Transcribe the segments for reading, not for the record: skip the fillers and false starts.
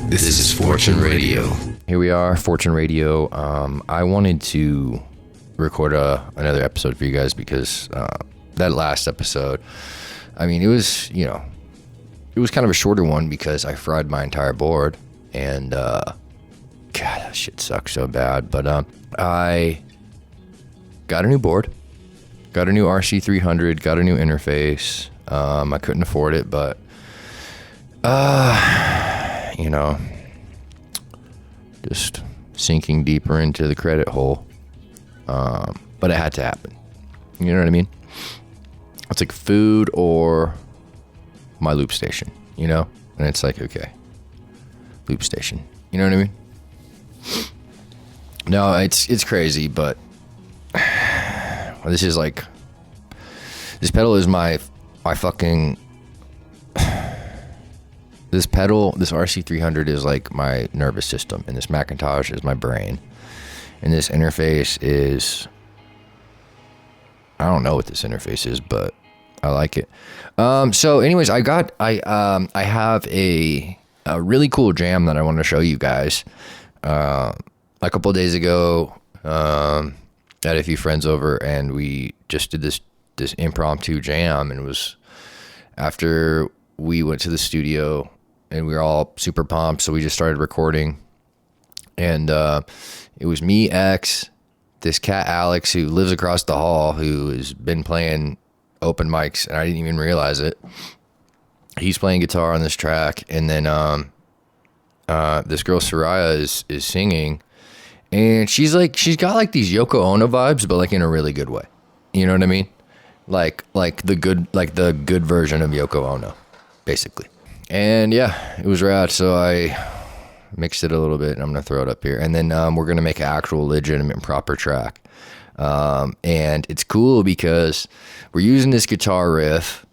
This is Fortune Radio. Here we are, Fortune Radio. I wanted to record another episode for you guys because that last episode, I mean, it was kind of a shorter one because I fried my entire board, and God, that shit sucks so bad. But I got a new board, got a new RC300, got a new interface. I couldn't afford it, but just sinking deeper into the credit hole. But it had to happen. You know what I mean? It's like food or my loop station, and it's like, okay, loop station. You know what I mean? No, it's crazy, but this pedal is my fucking, this RC300 is like my nervous system, and this Macintosh is my brain, and this interface is, I don't know what this interface is, but I like it. So anyways, I have a really cool jam that I want to show you guys. A couple of days ago, I had a few friends over, and we just did this impromptu jam, and it was after we went to the studio, and we were all super pumped, so we just started recording. And it was me, X, this cat Alex, who lives across the hall, who has been playing open mics, and I didn't even realize it. He's playing guitar on this track, and then this girl Soraya is singing, and she's got like these Yoko Ono vibes, but like in a really good way. You know what I mean? Like the good version of Yoko Ono, basically. And yeah, it was rad. So I mixed it a little bit, and I'm gonna throw it up here, and then we're gonna make an actual legitimate and proper track. And it's cool because we're using this guitar riff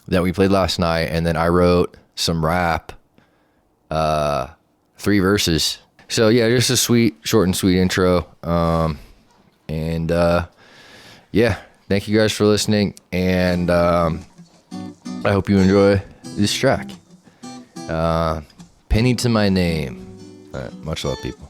that we played last night, and then I wrote some rap, 3 verses. So yeah, just a short and sweet intro. Yeah, thank you guys for listening, and I hope you enjoy this track. Penny to my name. All right, much love, people.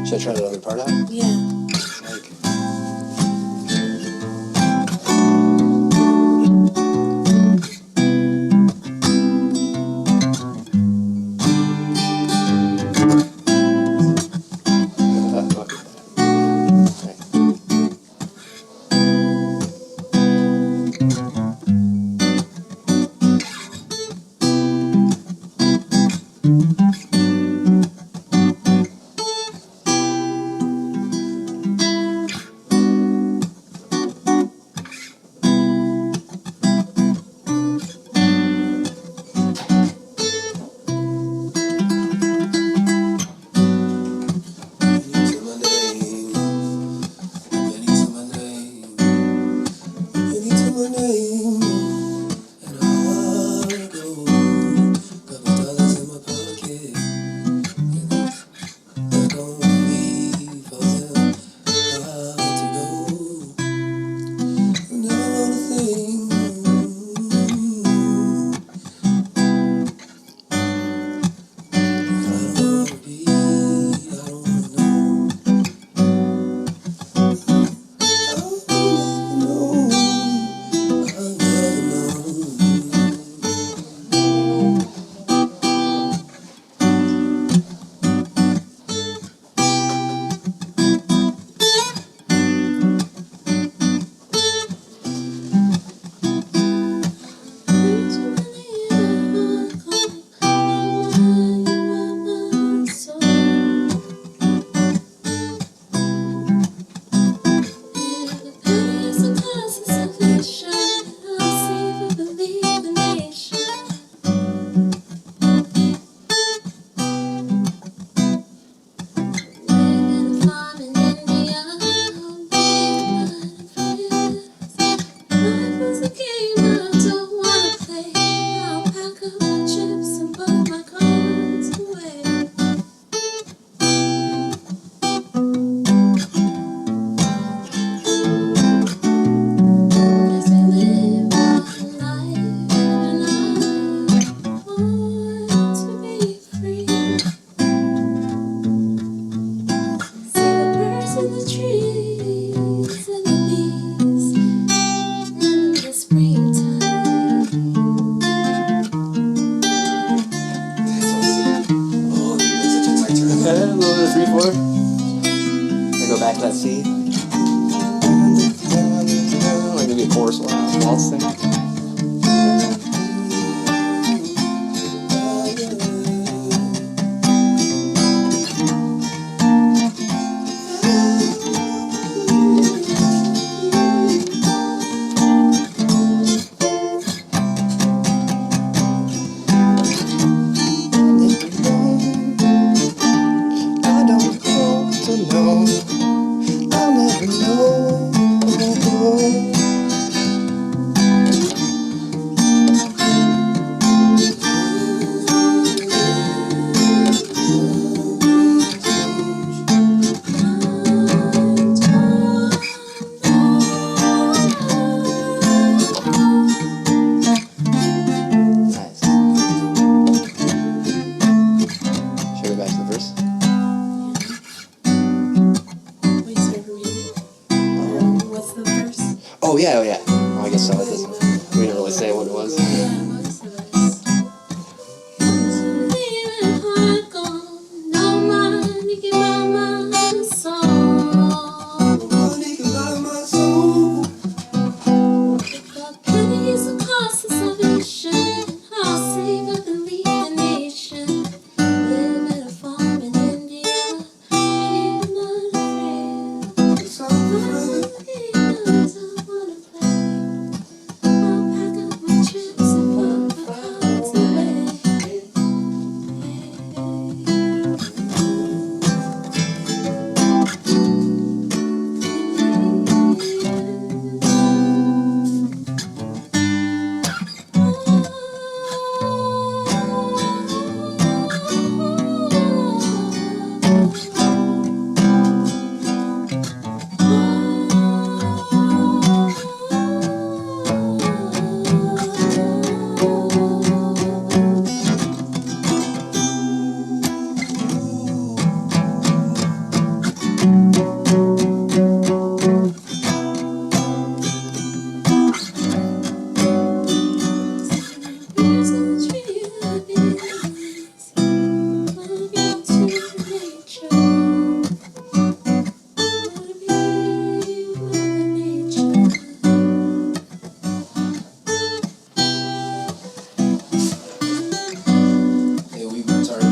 Should I try the other part out? Yeah.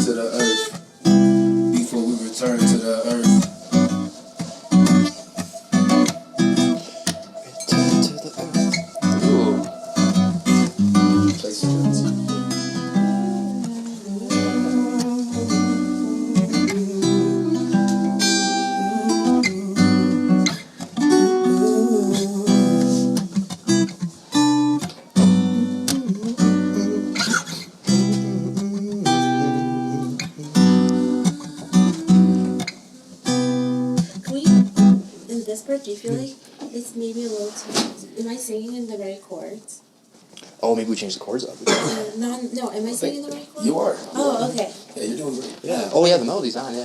to the earth. Before we return to the earth. Return to the earth. Ooh. Play some drums. In this part, do you feel like it's maybe a little too... Am I singing in the right chords? Oh, maybe we change the chords up. No, am I singing in the right chords? You are. Oh, okay. Yeah, you're doing great. Yeah. Oh, yeah, the melody's on, yeah.